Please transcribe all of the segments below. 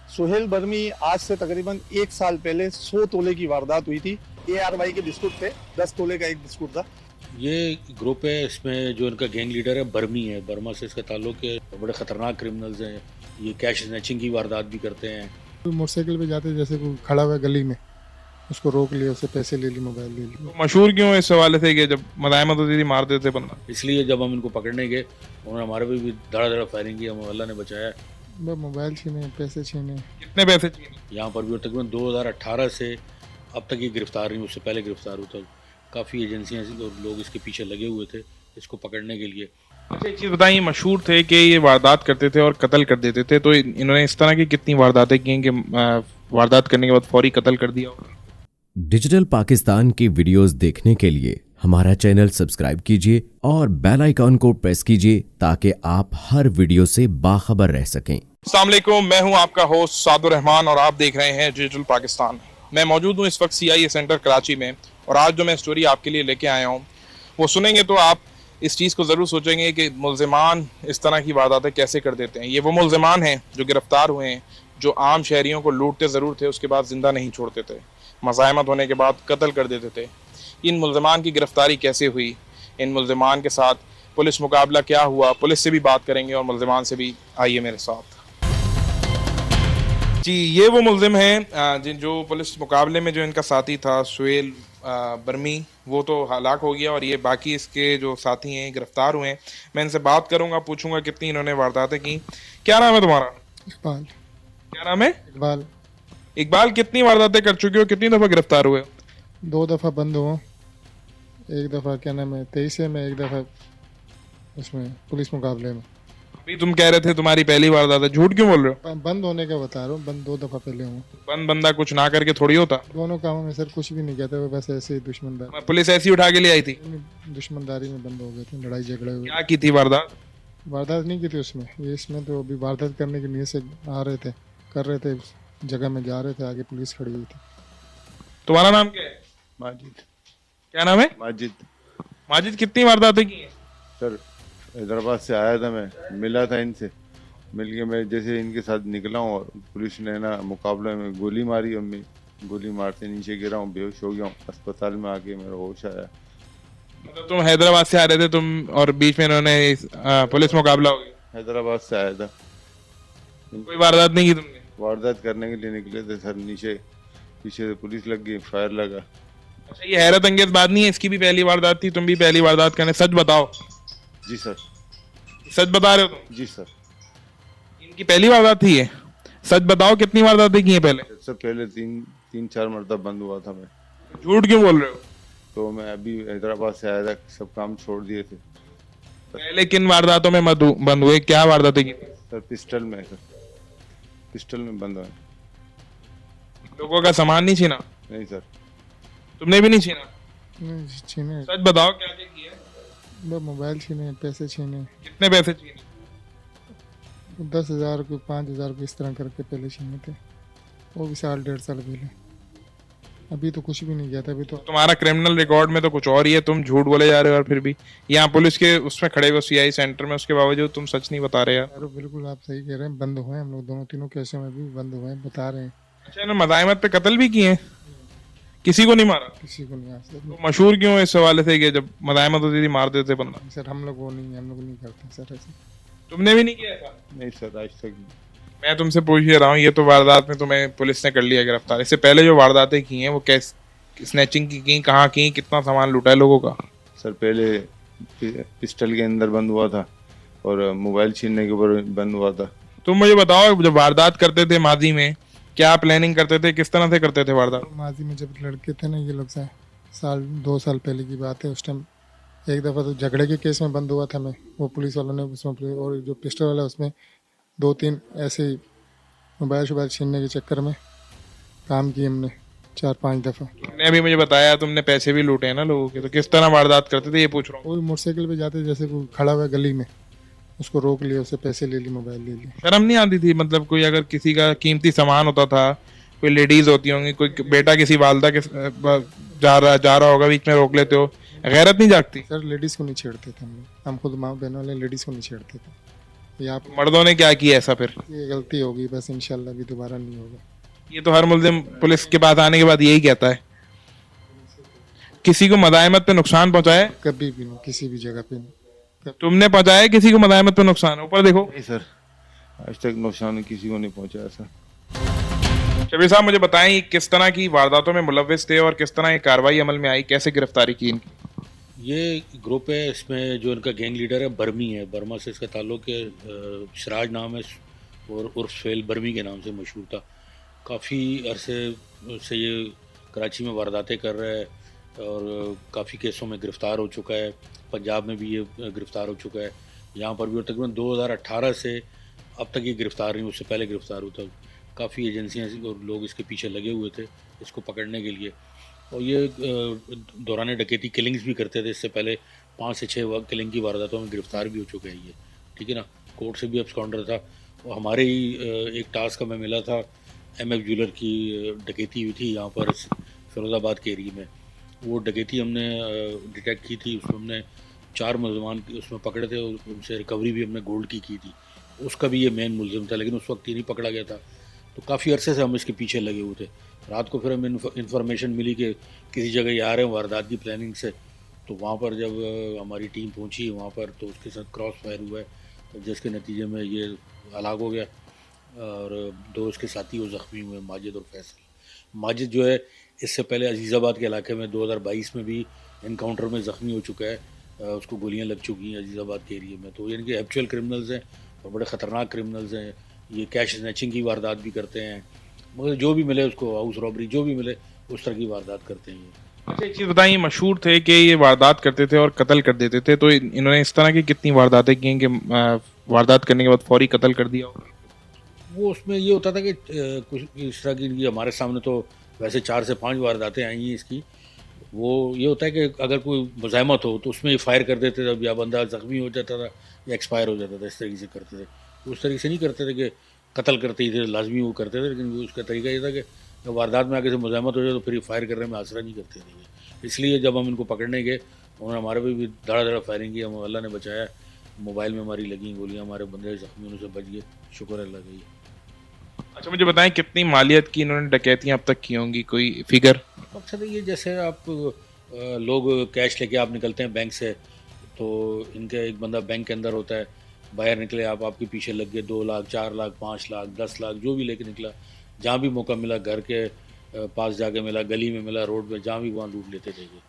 सुहेल बर्मी आज से तकरीबन 1 साल पहले 100 तोले की वारदात हुई थी। ARY के बिस्कुट थे, 10 तोले का एक बिस्कुट था। ये ग्रुप है, इसमें जो इनका गैंग लीडर है बर्मी है, बर्मा से इसका ताल्लुक है। बड़े ख़तरनाक क्रिमिनल्स हैं, ये कैश स्नैचिंग की वारदात भी करते हैं। मोटरसाइकिल पे जाते जैसे कोई खड़ा हुआ है गली में, उसको रोक लिया, उससे पैसे ले लिए, मोबाइल ले लिया। मशहूर क्यों है इस हवाले से कि जब मदायमत होती थी मार देते बंदा? इसलिए जब हम इनको पकड़ने गए उन्होंने हमारे पे भी धड़ा फायरिंग की, हम अल्लाह ने बचाया। बस मोबाइल छीने, पैसे छीने। कितने पैसे चाहिए? यहाँ पर भी तकरीबन 2018 से अब तक ये गिरफ्तार नहीं, उससे पहले गिरफ्तार हुआ था। काफ़ी एजेंसियाँ और लोग इसके पीछे लगे हुए थे इसको पकड़ने के लिए। अच्छा, एक चीज़ बताइए, मशहूर थे कि ये वारदात करते थे और कत्ल कर देते थे, तो इन्होंने इस तरह की कितनी वारदातें की हैं कि वारदात करने के बाद फौरी कत्ल कर दिया? डिजिटल पाकिस्तान की वीडियोस देखने के लिए हमारा चैनल सब्सक्राइब कीजिए और बेल आइकॉन को प्रेस कीजिए ताकि आप हर वीडियो से बाखबर रह सकें। अस्सलाम वालेकुम, मैं हूं आपका होस्ट सादुर रहमान और आप देख रहे हैं डिजिटल पाकिस्तान। मैं मौजूद हूं इस वक्त CIA सेंटर कराची में, और आज जो मैं स्टोरी आपके लिए लेके आया हूं वो सुनेंगे तो आप इस चीज़ को ज़रूर सोचेंगे कि मुल्ज़िमान इस तरह की वारदातें कैसे कर देते हैं। ये वो मुल्ज़िमान हैं जो गिरफ्तार हुए हैं, जो आम शहरियों को लूटते ज़रूर थे, उसके बाद ज़िंदा नहीं छोड़ते थे, मज़ाहमत होने के बाद कत्ल कर देते थे। इन मुल्ज़िमान की गिरफ्तारी कैसे हुई, इन मुल्ज़िमान के साथ पुलिस मुकाबला क्या हुआ, पुलिस से भी बात करेंगे और मुल्ज़िमान से भी। आइए मेरे साथ। जी, ये वो मुल्ज़िम हैं जिन जो पुलिस मुकाबले में जो इनका साथी था सुहेल बर्मी, वो तो हलाक हो गया और ये बाकी इसके जो साथी हैं गिरफ्तार हुए हैं। मैं इनसे बात करूंगा, पूछूंगा कितनी इन्होंने वारदातें की। क्या नाम है तुम्हारा? इकबाल। क्या नाम है? इकबाल। इकबाल, कितनी वारदातें कर चुके हो, कितनी दफ़ा गिरफ्तार हुए? 2 दफ़ा बंद हुआ, एक दफ़ा क्या नाम है 23 में, एक दफ़ा उसमें पुलिस मुकाबले में। अभी तुम कह रहे थे तुम्हारी पहली वारदात है, झूठ क्यों बोल रहे हो? बंद होने का बता रहा हूँ, बंद 2 दफ़ा पहले हुआ। बंद बंदा कुछ ना करके थोड़ी होता। दोनों कामों में सर कुछ भी नहीं कहते, वो बस ऐसे ही दुश्मनदारी पुलिस ऐसी उठा के ले आई थी? दुश्मनदारी में बंद हो गए थे, लड़ाई झगड़े हुए। क्या की थी वारदात? वारदात नहीं की थी उसमें, ये इसमें तो अभी वारदात करने की नीयत से आ रहे थे, कर रहे थे, उस जगह में जा रहे थे, आगे पुलिस खड़ी हुई थी। तुम्हारा नाम क्या है? माजिद। क्या नाम है? माजिद। माजिद, कितनी वारदातें की हैं? सर हैदराबाद से आया था, मैं मिला था इनसे, मिल के मैं जैसे इनके साथ निकला हूँ और पुलिस ने ना मुकाबले में गोली मारी और मैं गोली मारते नीचे गिरा हूँ, बेहोश हो गया हूँ। अस्पताल में आके मेरा होश आया। मतलब तुम हैदराबाद से आ रहे थे तुम, और बीच में इन्होंने पुलिस मुकाबला हो गया? हैदराबाद से आया था। कोई वारदात नहीं की तुमने? वारदात करने के लिए निकले थे सर, नीचे पीछे से पुलिस लग गई, फायर लगा। अच्छा, ये हैरत अंगेज बात नहीं है, इसकी भी पहली वारदात थी, तुम भी पहली वारदात करने। सच बताओ। जी सर। सच बता रहे हो तुम? जी सर। इनकी पहली वारदात थी ये? सच बताओ, कितनी वारदातें की हैं पहले? सबसे पहले तीन चार मरतबा बंद हुआ था मैं। झूठ क्यों बोल रहे हो? तो मैं अभी हैदराबाद से आया था, सब काम छोड़ दिए थे। पहले किन वारदातों में बंद हुए, क्या वारदातें की थी? सर पिस्टल में, सर पिस्टल में बंद हुआ। लोगों का सामान नहीं छीना? नहीं सर। तुमने भी नहीं छीना? नहीं छीने, सच बताओ, क्या क्या किया? बस मोबाइल छीने, पैसे छीने। कितने पैसे छीने? 10,000 को 5,000 को इस तरह करके पहले छीने थे, वो भी 1.5 साल पहले। अभी तो कुछ भी नहीं किया था, अभी तो। तुम्हारा क्रिमिनल रिकॉर्ड में तो कुछ और ही है, तुम झूठ बोले जा रहे हो और फिर भी यहाँ पुलिस के उसमें खड़े हुए CI सेंटर में, उसके बावजूद तुम सच नहीं बता रहे यार। यार बिल्कुल आप सही कह रहे हैं, बंद हुए हैं हम लोग, दोनों तीनों केसों में भी बंद हुए हैं, बता रहे हैं। अच्छा, इन्होंने मज़ाहमत पे कत्ल भी किए हैं? किसी को नहीं मारा? किसी को नहीं। आज तो मशहूर क्यों है इस हवाले से कि जब मज़ाहमत होती थी मार देते बंदा? सर हम लोग वो नहीं, हम लोग नहीं करते सर ऐसे। तुमने भी नहीं किया ऐसा? नहीं सर, आज तक नहीं। मैं तुमसे पूछ ही रहा हूँ, ये तो वारदात में तुम्हें पुलिस ने कर लिया गिरफ्तार, इससे पहले जो वारदातें की हैं वो कैसे स्नैचिंग की, कहाँ की, कितना सामान लूटा है लोगों का? सर पहले पिस्टल के अंदर बंद हुआ था और मोबाइल छीनने के ऊपर बंद हुआ था। तुम मुझे बताओ, जब वारदात करते थे माजी में, क्या प्लानिंग करते थे, किस तरह से करते थे वारदात? माजी में जब लड़के थे ना, ये लोग से 2 साल पहले की बात है, उस टाइम एक दफ़ा तो झगड़े के केस में बंद हुआ था मैं, वो पुलिस वालों ने उसमें, और जो पिस्टल वाला उसमें 2-3 ऐसे ही मोबाइल शोबाइल छीनने के चक्कर में काम किए हमने 4-5 दफ़ा। तुमने अभी मुझे बताया तुमने पैसे भी लूटे हैं ना लोगों के, तो किस तरह वारदात करते थे ये पूछ रहा हूँ। वो मोटरसाइकिल पे जाते जैसे कोई खड़ा हुआ है गली में, उसको रोक लिया, उससे पैसे ले लिए, मोबाइल ले लिए। शर्म नहीं आती थी? मतलब कोई अगर किसी का कीमती सामान होता था, कोई लेडीज होती होंगी, कोई बेटा किसी वालदा के जा रहा होगा, बीच में रोक लेते हो, गैरत नहीं जागती? सर लेडीज़ को नहीं छेड़ते थे हम लोग, हम खुद माँ बहन वाले लेडीज़ को नहीं छेड़ते थे। यहाँ पे मर्दों ने क्या किया ऐसा फिर? ये गलती होगी, बस इंशाल्लाह भी दोबारा नहीं होगा। ये तो हर मुल्जिम पुलिस के पास आने के बाद यही कहता है। किसी को मदायमत पे नुकसान पहुंचाया है? कभी भी नहीं, किसी भी जगह पे नहीं। तुमने पहुंचाया है किसी को मदायमत पे नुकसान? ऊपर देखो। नहीं सर, आज तक नुकसान किसी को नहीं पहुंचा सर। शबीर साहब मुझे बताएं ये किस तरह की वारदातों में मुलव्विस थे और किस तरह ये कार्रवाई अमल में आई, कैसे गिरफ्तारी की इनकी? ये ग्रुप है, इसमें जो इनका गैंग लीडर है बर्मी है, बर्मा से इसका ताल्लुक है। सिराज नाम है और उर्फ सुहेल बर्मी के नाम से मशहूर था। काफ़ी अरसे से ये कराची में वारदातें कर रहा है और काफ़ी केसों में गिरफ़्तार हो चुका है। पंजाब में भी ये गिरफ़्तार हो चुका है, यहाँ पर भी। और तकरीबन 2018 से अब तक ये गिरफ़्तार नहीं, उससे पहले गिरफ़्तार हुआ था। काफ़ी एजेंसियाँ और लोग इसके पीछे लगे हुए थे इसको पकड़ने के लिए। और ये दौरान डकैती किलिंग्स भी करते थे। इससे पहले 5 से 6 किलिंग की वारदातों में गिरफ़्तार भी हो चुका है ये, ठीक है ना। कोर्ट से भी अब्सकॉन्डर था। और हमारे ही एक टास्क हमें मिला था, MF ज्वेलर की डकैती हुई थी यहाँ पर फिरोज़ाबाद के एरिया में। वो डकैती हमने डिटेक्ट की थी, उसमें हमने 4 मुलजमान उसमें पकड़े थे और उनसे रिकवरी भी हमने गोल्ड की थी। उसका भी ये मेन मुलजिम था, लेकिन उस वक्त ये नहीं पकड़ा गया था। तो काफ़ी अरसे से हम इसके पीछे लगे हुए थे। रात को फिर हमें इन्फॉर्मेशन मिली कि किसी जगह ये आ रहे हैं वारदात की प्लानिंग से। तो वहाँ पर जब हमारी टीम पहुँची वहाँ पर, तो उसके साथ क्रॉस फायर हुआ है, जिसके नतीजे में ये हलाक हो गया और 2 उसके साथी वो ज़ख्मी हुए, माजिद और फैसल। माजिद जो है इससे पहले अजीज़ाबाद के इलाके में 2022 में भी इनकाउंटर में ज़ख्मी हो चुका है, उसको गोलियां लग चुकी हैं अजीज़ाबाद के एरिया में। तो इनके एक्चुअल क्रिमिनल्स हैं और बड़े ख़तरनाक क्रिमिनल्स हैं। ये कैश स्नैचिंग की वारदात भी करते हैं, मगर जो भी मिले उसको, हाउस रॉबरी जो भी मिले उस तरह की वारदात करते हैं ये। अच्छा एक चीज़ बताइए, मशहूर थे कि ये वारदात करते थे और कत्ल कर देते थे, तो इन्होंने इस तरह की कितनी वारदातें की हैं कि वारदात करने के बाद फौरी कत्ल कर दिया हो? वो उसमें ये होता था कि कुछ इस तरह की इनकी हमारे सामने तो वैसे 4 से 5 वारदातें आई हैं इसकी। वो ये होता है कि अगर कोई मुज़ाहमत हो तो उसमें फायर कर देते थे, या बंदा ज़ख्मी हो जाता था या एक्सपायर हो जाता था, इस तरीके से करते थे। उस तरीके से नहीं करते थे कि कत्ल करते ही थे, लाजमी वो करते थे, लेकिन वो उसका तरीका ये था कि वारदात में आगे से मुज़ाहमत हो जाए तो फिर फायर करने में आसरा नहीं करते थे। इसलिए जब हम इनको पकड़ने गए उन्होंने हमारे पे भी धड़ा फायरिंग की, हम अल्लाह ने बचाया। मोबाइल में हमारी लगी गोलियाँ, हमारे बंदे ज़ख्मी होने से बच गए, शुक्र अल्लाह का। अच्छा मुझे बताएं कितनी मालियत की इन्होंने डकैतियां अब तक की होंगी, कोई फिगर? मकसद ये जैसे आप लोग कैश लेके आप निकलते हैं बैंक से, तो इनका एक बंदा बैंक के अंदर होता है, बाहर निकले आप, आपके पीछे लग गए 2 लाख 4 लाख 5 लाख 10 लाख जो भी लेके निकला। जहाँ भी मौका मिला, घर के पास जाके मिला, गली में मिला, रोड पे, जहाँ भी वहाँ लूट लेते थे। ये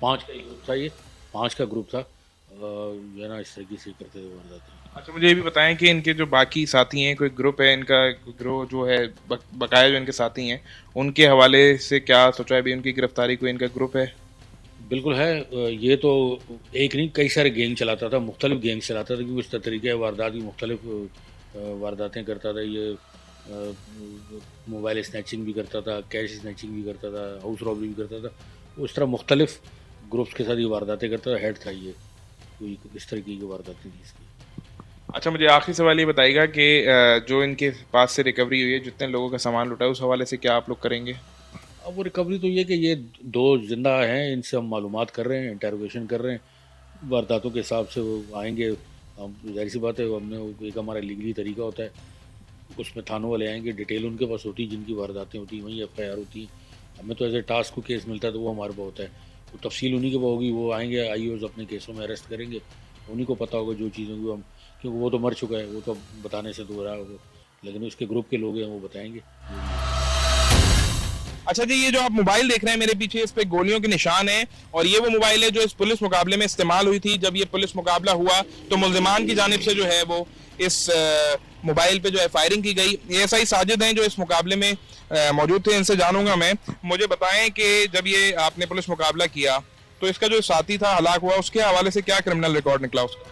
5 का ग्रुप था, ये 5 का ग्रुप था जो है ना, इस तरीके से करते थे वारदातें। अच्छा मुझे ये भी बताएं कि इनके जो बाकी साथी हैं, कोई ग्रुप है इनका, ग्रोह जो है बकाया जो इनके साथी हैं, उनके हवाले से क्या सोचा है अभी उनकी गिरफ्तारी? कोई इनका ग्रुप है? बिल्कुल है। ये तो एक नहीं कई सारे गैंग चलाता था, मुख्तलिफ गैंग चलाता था, क्योंकि इस तरीके वारदात की मुख्तलिफ वारदातें करता था ये। मोबाइल स्नैचिंग भी करता था, कैश स्नैचिंग भी करता था, हाउस रॉबरी भी करता था। उस तरह मुख्तलिफ ग्रुप्स के साथ ये वारदातें करता था, हेड था ये। कोई इस तरीके की वारदातें थी इसकी। अच्छा मुझे आखिरी सवाल ये बताइएगा कि जो इनके पास से रिकवरी हुई है, जितने लोगों का सामान लुटा है, उस हवाले से क्या आप लोग करेंगे? अब वो रिकवरी तो ये कि ये 2 जिंदा हैं, इनसे हम मालूमात कर रहे हैं, इंटरोगेशन कर रहे हैं। वारदातों के हिसाब से वो आएंगे। हम जाहिर सी बात है, हमने एक हमारा लीगली तरीका होता है, उसमें थानों वाले आएंगे, डिटेल उनके पास होती है, जिनकी वारदातें होती हैं वहीं FIR होती हैं। हमें तो ऐसे टास्क को केस मिलता है तो वो हमारे पास होता है, वो तफसील उन्हीं के पास होगी। वो आएंगे, IOs अपने केसों में अरेस्ट करेंगे, उन्हीं को पता होगा जो चीज़ों को हम, क्योंकि वो तो मर चुका है, वो तो बताने से दूर रहा होगा, लेकिन उसके ग्रुप के लोग हैं वो बताएंगे। अच्छा जी, ये जो आप मोबाइल देख रहे हैं मेरे पीछे, इस पे गोलियों के निशान हैं और ये वो मोबाइल है जो इस पुलिस मुकाबले में इस्तेमाल हुई थी। जब ये पुलिस मुकाबला हुआ तो मुल्जिमान की जानिब से जो है वो इस मोबाइल पे जो है फायरिंग की गई। ASI साजिद हैं जो इस मुकाबले में मौजूद थे, इनसे जानूंगा मैं। मुझे बताएं कि जब ये आपने पुलिस मुकाबला किया तो इसका जो साथी था हलाक हुआ, उसके हवाले से क्या क्रिमिनल रिकॉर्ड निकला उसका?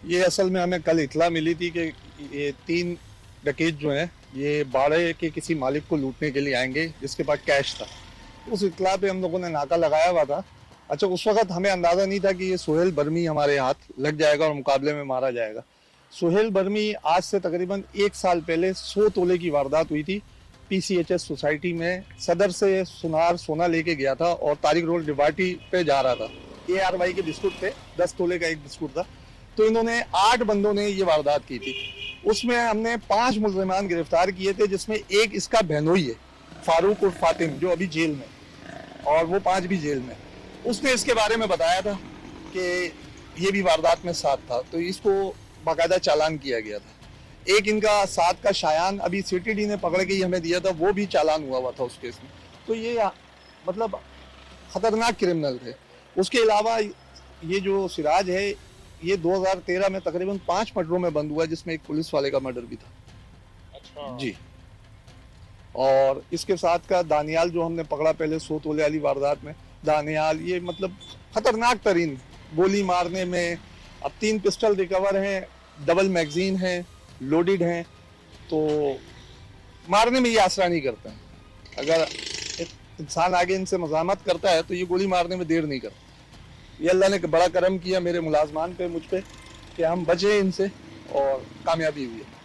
ये असल में हमें कल इतला मिली थी कि ये 3 डकैत जो हैं ये बाड़े के किसी मालिक को लूटने के लिए आएंगे जिसके पास कैश था। उस इतला पे हम लोगों ने नाका लगाया हुआ था। अच्छा, उस वक्त हमें अंदाज़ा नहीं था कि ये सुहेल बर्मी हमारे हाथ लग जाएगा और मुकाबले में मारा जाएगा। सुहेल बर्मी आज से तकरीबन 1 साल पहले 100 तोले की वारदात हुई थी। PCHS सोसाइटी में सदर से सुनार सोना लेके गया था और तारिक रोड डिवाटी पे जा रहा था। ARY के बिस्कुट थे, 10 तोले का एक बिस्कुट था। तो इन्होंने 8 बंदों ने ये वारदात की थी। उसमें हमने 5 मुलजमान गिरफ्तार किए थे, जिसमें एक इसका बहनोई है फारूक और फातिम, जो अभी जेल में, और वो 5 भी जेल में। उसने इसके बारे में बताया था कि ये भी वारदात में साथ था, तो इसको बाकायदा चालान किया गया था। एक इनका साथ का शायान अभी सीटीडी ने पकड़ के ही हमें दिया था, वो भी चालान हुआ था उस केस में। तो ये मतलब खतरनाक क्रिमिनल थे। उसके अलावा ये जो सिराज है, ये 2013 में तकरीबन 5 मर्डरों में बंद हुआ, जिसमें एक पुलिस वाले का मर्डर भी था। अच्छा जी। और इसके साथ का दानियाल जो हमने पकड़ा पहले 100 तोले वाली वारदात में, दानियाल ये मतलब खतरनाक तरीन, गोली मारने में। अब 3 पिस्टल रिकवर हैं, डबल मैगजीन है, लोडेड हैं, तो मारने में ये आसरा नहीं करते हैं। अगर एक इंसान आगे इनसे मज़ामत करता है तो ये गोली मारने में देर नहीं करता। ये अल्लाह ने बड़ा करम किया मेरे मुलाजमान पे, मुझ पे, कि हम बचे इनसे और कामयाबी हुई है।